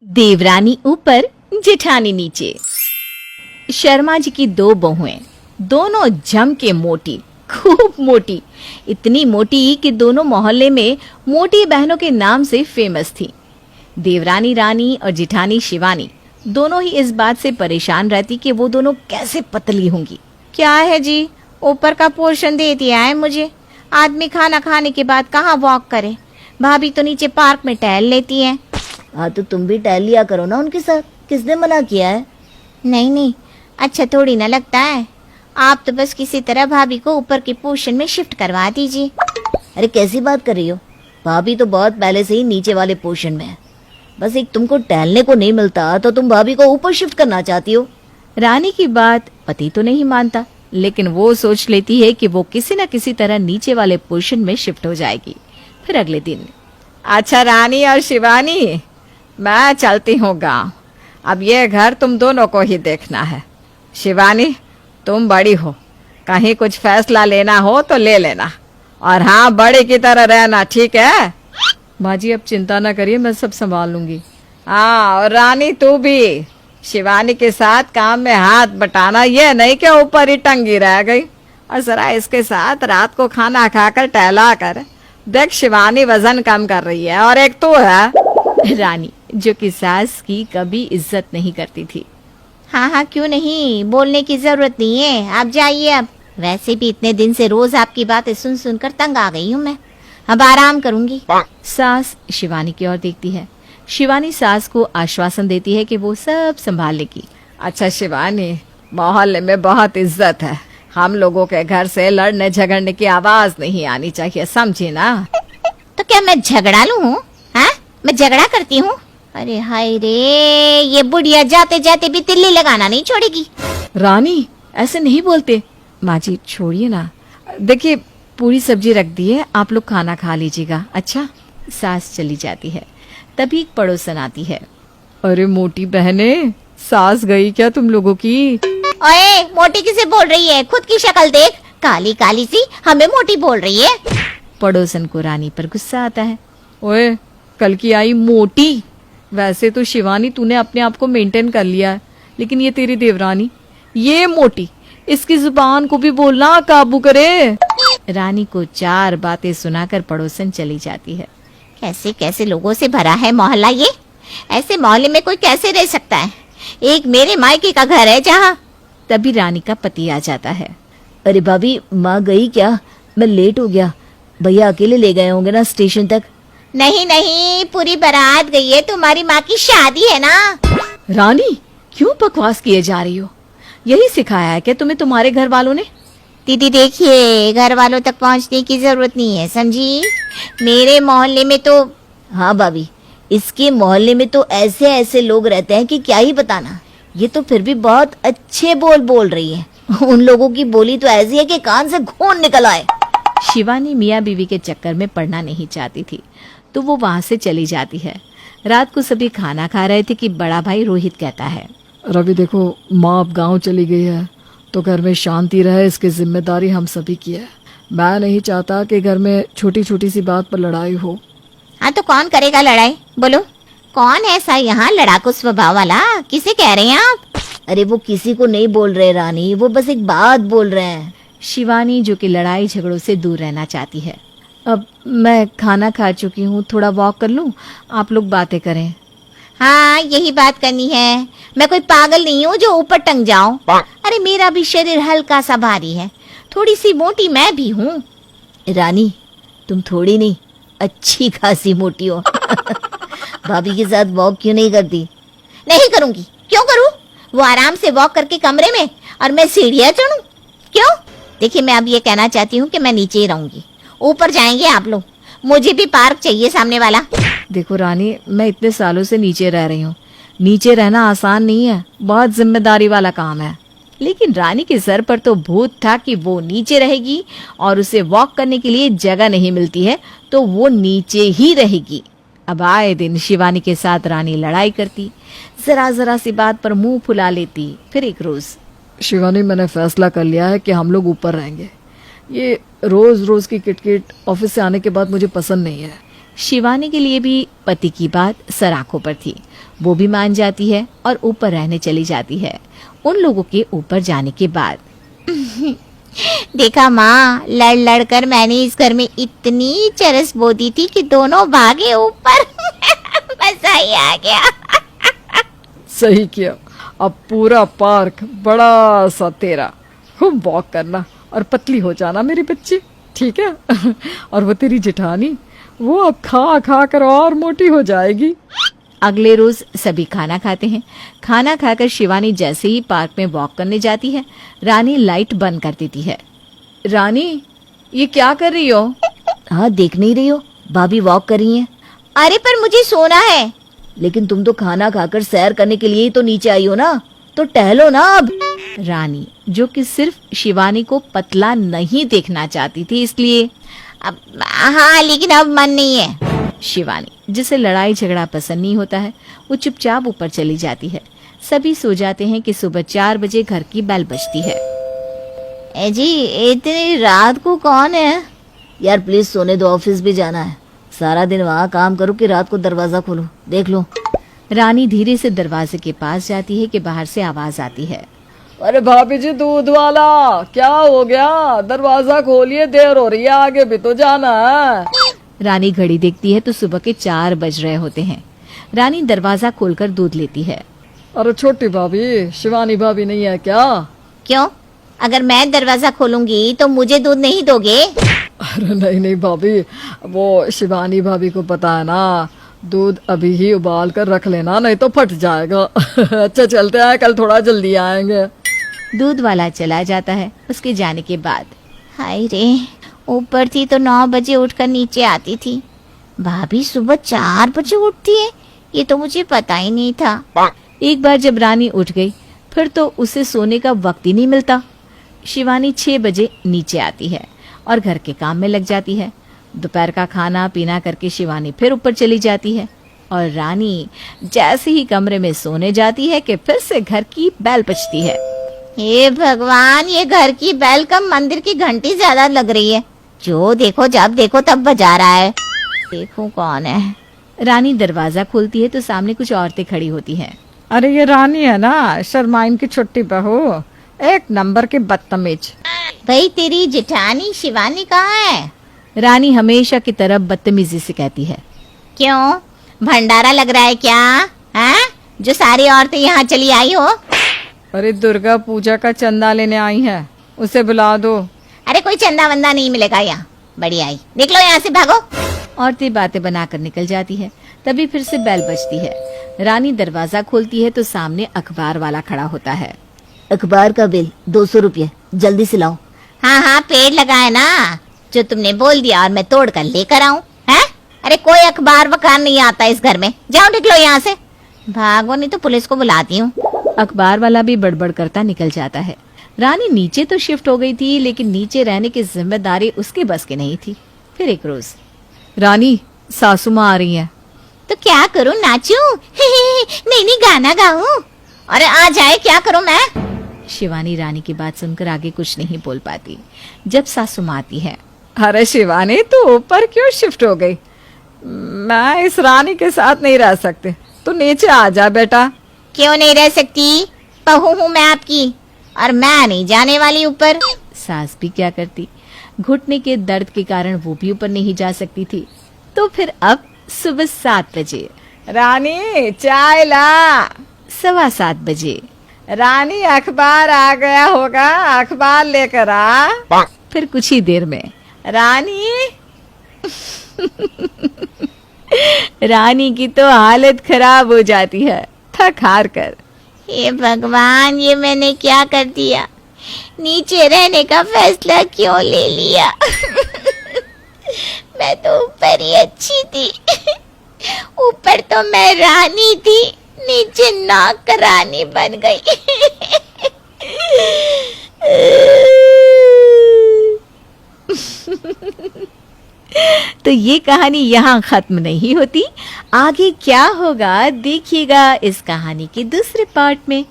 देवरानी ऊपर जेठानी नीचे। शर्मा जी की दो बहुएं, दोनों जम के मोटी, खूब मोटी, इतनी मोटी कि दोनों मोहल्ले में मोटी बहनों के नाम से फेमस थी। देवरानी रानी और जेठानी शिवानी दोनों ही इस बात से परेशान रहती कि वो दोनों कैसे पतली होंगी। क्या है जी, ऊपर का पोर्शन दे दिया है मुझे। आदमी खाना खाने के बाद कहाँ वॉक करे, भाभी तो नीचे पार्क में टहल लेती हैं। हाँ तो तुम भी टहल लिया करो ना उनके साथ, किसने मना किया है? नहीं नहीं, अच्छा थोड़ी ना लगता है। आप तो बस किसी तरह भाभी को ऊपर के पोर्शन में शिफ्ट करवा दीजिए। अरे कैसी बात कर रही हो, भाभी तो बहुत पहले से ही नीचे वाले पोर्शन में है। बस एक तुमको टहलने को नहीं मिलता तो तुम भाभी को ऊपर शिफ्ट करना चाहती हो। रानी की बात पति तो नहीं मानता, लेकिन वो सोच लेती है कि वो किसी न किसी तरह नीचे वाले पोर्शन में शिफ्ट हो जाएगी। फिर अगले दिन, अच्छा रानी और शिवानी, मैं चलती हूँ गाँव। अब ये घर तुम दोनों को ही देखना है। शिवानी, तुम बड़ी हो, कहीं कुछ फैसला लेना हो तो ले लेना, और हाँ बड़े की तरह रहना, ठीक है? माँ जी अब चिंता ना करिए, मैं सब संभाल लूंगी। हाँ, और रानी तू भी शिवानी के साथ काम में हाथ बटाना, ये नहीं कि ऊपर ही टंगी रह गई। और जरा इसके साथ रात को खाना खाकर टहला कर। देख शिवानी वजन कम कर रही है, और एक तू है। रानी जो कि सास की कभी इज्जत नहीं करती थी। हाँ हाँ क्यों नहीं, बोलने की जरूरत नहीं है, आप जाइए अब। वैसे भी इतने दिन से रोज आपकी बातें सुन सुनकर तंग आ गई हूँ मैं, अब आराम करूंगी। सास शिवानी की ओर देखती है। शिवानी सास को आश्वासन देती है कि वो सब संभाल लेगी। अच्छा शिवानी, मोहल्ले में बहुत इज्जत है, हम लोगों के घर से लड़ने झगड़ने की आवाज नहीं आनी चाहिए, समझी ना? तो क्या मैं झगड़ा लू हूँ? हाँ, मैं झगड़ा करती हूँ? अरे हाय रे, ये बुढ़िया जाते जाते भी तिल्ली लगाना नहीं छोड़ेगी। रानी ऐसे नहीं बोलते। माँ जी छोड़िए ना, देखिए पूरी सब्जी रख दी है, आप लोग खाना खा लीजिएगा। अच्छा। सास चली जाती है। तभी एक पड़ोसन आती है। अरे मोटी बहने, सास गई क्या तुम लोगों की? ओए मोटी किसे बोल रही है? खुद की शक्ल देख, काली काली सी, हमें मोटी बोल रही है। पड़ोसन को रानी पर गुस्सा आता है। ओए, कल की आई मोटी। वैसे तो शिवानी तूने अपने आप को मेंटेन कर लिया है, लेकिन ये तेरी देवरानी, ये मोटी, इसकी जुबान को भी बोलना काबू करे। रानी को चार बातें सुनाकर पड़ोसन चली जाती है। कैसे कैसे लोगों से भरा है मोहल्ला ये, ऐसे मोहल्ले में कोई कैसे रह सकता है? एक मेरे मायके का घर है जहाँ। तभी रानी का पति आ जाता है। अरे भाभी, माँ गई क्या? मैं लेट हो गया, भैया अकेले ले गए होंगे ना स्टेशन तक। नहीं नहीं, पूरी बारात गई है, तुम्हारी माँ की शादी है ना। रानी क्यों बकवास किए जा रही हो? यही सिखाया है क्या तुम्हें तुम्हारे घर वालों ने? दीदी देखिए, घर वालों तक पहुँचने की जरूरत नहीं है, समझी? मेरे मोहल्ले में तो। हाँ भाभी, इसके मोहल्ले में तो ऐसे ऐसे लोग रहते हैं कि क्या ही बताना। ये तो फिर भी बहुत अच्छे बोल रही है। उन लोगों की बोली तो ऐसी है कि कान से खून निकल आए। शिवानी मियाँ बीवी के चक्कर में पड़ना नहीं चाहती थी, तो वो वहाँ से चली जाती है। रात को सभी खाना खा रहे थे कि बड़ा भाई रोहित कहता है, रवि देखो, माँ अब गांव चली गई है तो घर में शांति रहे, इसकी जिम्मेदारी हम सभी की है। मैं नहीं चाहता कि घर में छोटी छोटी सी बात पर लड़ाई हो। हाँ तो कौन करेगा लड़ाई, बोलो? कौन है ऐसा यहाँ लड़ाकू स्वभाव वाला? किसे कह रहे हैं आप? अरे वो किसी को नहीं बोल रहे रानी, वो बस एक बात बोल रहे हैं। शिवानी जो कि लड़ाई झगड़ों से दूर रहना चाहती है। अब मैं खाना खा चुकी हूँ, थोड़ा वॉक कर लूँ, आप लोग बातें करें। हाँ यही बात करनी है, मैं कोई पागल नहीं हूँ जो ऊपर टंग जाऊं। अरे मेरा भी शरीर हल्का सा भारी है, थोड़ी सी मोटी मैं भी हूँ। रानी तुम थोड़ी नहीं, अच्छी खासी मोटी हो। भाभी के साथ वॉक क्यों नहीं करती? नहीं करूंगी। क्यों करूँ? वो आराम से वॉक करके कमरे में, और मैं सीढ़ियाँ चढ़ूं? क्यों? देखिए मैं अब ये कहना चाहती हूँ कि मैं नीचे ही रहूंगी, ऊपर जाएंगे आप लोग, मुझे भी पार्क चाहिए सामने वाला। देखो रानी, मैं इतने सालों से नीचे रह रही हूँ, नीचे रहना आसान नहीं है, बहुत जिम्मेदारी वाला काम है। लेकिन रानी के सर पर तो भूत था कि वो नीचे रहेगी और उसे वॉक करने के लिए जगह नहीं मिलती है तो वो नीचे ही रहेगी। अब आए दिन शिवानी के साथ रानी लड़ाई करती, जरा जरा सी बात पर मुंह फुला लेती। फिर एक रोज, शिवानी मैंने फैसला कर लिया है कि हम लोग ऊपर रहेंगे। ये रोज रोज की किटकिट ऑफिस से आने के बाद मुझे पसंद नहीं है। शिवानी के लिए भी पति की बात सर आंखों पर थी। वो भी मान जाती है और ऊपर रहने चली जाती है। उन लोगों के ऊपर जाने के बाद देखा माँ, लड़ लड़ कर मैंने इस घर में इतनी चरस बो दी थी कि दोनों भागे ऊपर। मजा ही आ गया। सही किया। अब पूरा पार्क बड़ा सा तेरा, खूब वॉक करना और पतली हो जाना मेरी बच्ची, ठीक है? और वो तेरी जेठानी, वो अब खा खा कर और मोटी हो जाएगी। अगले रोज सभी खाना खाते हैं। खाना खाकर शिवानी जैसे ही पार्क में वॉक करने जाती है, रानी लाइट बंद कर देती है। रानी, ये क्या कर रही हो? हाँ, देख नहीं रही हो? भाभी वॉक कर रही हैं। अरे पर मुझे सोना है। लेकिन तुम तो खाना खाकर सैर करने के लिए ही तो नीचे आई हो ना, तो टहलो ना अब। रानी, जो कि सिर्फ शिवानी को पतला नहीं देखना चाहती थी, इसलिए। अब हाँ, लेकिन अब मन नहीं है। शिवानी, जिसे लड़ाई झगड़ा पसंद नहीं होता है, वो चुपचाप ऊपर चली जाती है। सभी सो जाते हैं कि सुबह 4 बजे घर की बेल बजती है। ए जी, इतनी रात को कौन है? यार प्लीज सोने दो, ऑफिस भी जाना है। सारा दिन वहाँ काम करो कि रात को दरवाजा खोलो, देख लो। रानी धीरे से दरवाजे के पास जाती है कि बाहर से आवाज आती है। अरे भाभी जी, दूध वाला, क्या हो गया? दरवाजा खोलिए, देर हो रही है, आगे भी तो जाना है। रानी घड़ी देखती है तो सुबह के 4 बज रहे होते हैं। रानी दरवाजा खोलकर दूध लेती है। अरे छोटी भाभी, शिवानी भाभी नहीं है क्या? क्यों? अगर मैं दरवाजा खोलूंगी तो मुझे दूध नहीं दोगे? अरे नहीं नहीं भाभी, वो शिवानी भाभी को पता है ना, दूध अभी ही उबाल कर रख लेना, नहीं तो फट जाएगा। अच्छा चलते हैं, कल थोड़ा जल्दी आएंगे। दूध वाला चला जाता है। उसके जाने के बाद हाय रे, ऊपर थी तो 9 बजे उठकर नीचे आती थी। भाभी सुबह 4 बजे उठती है, ये तो मुझे पता ही नहीं था। एक बार जब रानी उठ गई, फिर तो उसे सोने का वक्त ही नहीं मिलता। शिवानी 6 बजे नीचे आती है और घर के काम में लग जाती है। दोपहर का खाना पीना करके शिवानी फिर ऊपर चली जाती है और रानी जैसे ही कमरे में सोने जाती है कि फिर से घर की बेल बजती है। हे भगवान, ये घर की बेल कम मंदिर की घंटी ज्यादा लग रही है। जो देखो, जब देखो तब बजा रहा है। देखो कौन है। रानी दरवाजा खोलती है तो सामने कुछ औरतें खड़ी होती हैं। अरे ये रानी है ना, शर्माइन की छोटी बहू, एक नंबर की बदतमीज। भाई तेरी जेठानी शिवानी कहाँ है? रानी हमेशा की तरह बदतमीजी से कहती है। क्यों, भंडारा लग रहा है क्या? हाँ, जो सारी औरतें यहाँ चली आई हो? अरे दुर्गा पूजा का चंदा लेने आई है, उसे बुला दो। अरे कोई चंदा वंदा नहीं मिलेगा यहाँ। बड़ी आई, निकलो यहाँ से, भागो। औरतें बातें बनाकर निकल जाती है। तभी फिर से बेल बजती है। रानी दरवाजा खोलती है तो सामने अखबार वाला खड़ा होता है। अखबार का बिल 200 रुपये, जल्दी से लाओ। हाँ हाँ, पेड़ लगाए ना, जो तुमने बोल दिया और मैं तोड़ कर लेकर आऊं। हैं? अरे कोई अखबार वकार नहीं आता इस घर में। जाओ निकलो यहाँ से, भागो नहीं तो पुलिस को बुलाती हूँ। अखबार वाला भी बड़बड़ करता निकल जाता है। रानी नीचे तो शिफ्ट हो गई थी, लेकिन नीचे रहने की जिम्मेदारी उसके बस की नहीं थी। फिर एक रोज रानी, सासू माँ आ रही है। तो क्या करूँ, नाचूं? नहीं नहीं, गाना गाऊं? अरे आ जाए, क्या करूँ मैं? शिवानी रानी की बात सुनकर आगे कुछ नहीं बोल पाती। जब सासू माँ आती है। अरे शिवानी, तू ऊपर क्यों शिफ्ट हो गई? मैं इस रानी के साथ नहीं रह सकती, तू नीचे आ जा बेटा। क्यों नहीं रह सकती? बहू हूँ मैं आपकी, और मैं नहीं जाने वाली ऊपर। सास भी क्या करती, घुटने के दर्द के कारण वो भी ऊपर नहीं जा सकती थी। तो फिर अब सुबह 7 बजे। रानी चाय ला। 7:15 बजे। रानी अखबार आ गया होगा, अखबार लेकर आ। फिर कुछ ही देर में रानी। रानी की तो हालत खराब हो जाती है, थक हार कर। हे भगवान, ये मैंने क्या कर दिया? नीचे रहने का फैसला क्यों ले लिया? मैं तो ऊपर ही अच्छी थी। ऊपर तो मैं रानी थी, नीचे नौकरानी बन गई। तो ये कहानी यहाँ खत्म नहीं होती। आगे क्या होगा देखिएगा इस कहानी के दूसरे पार्ट में।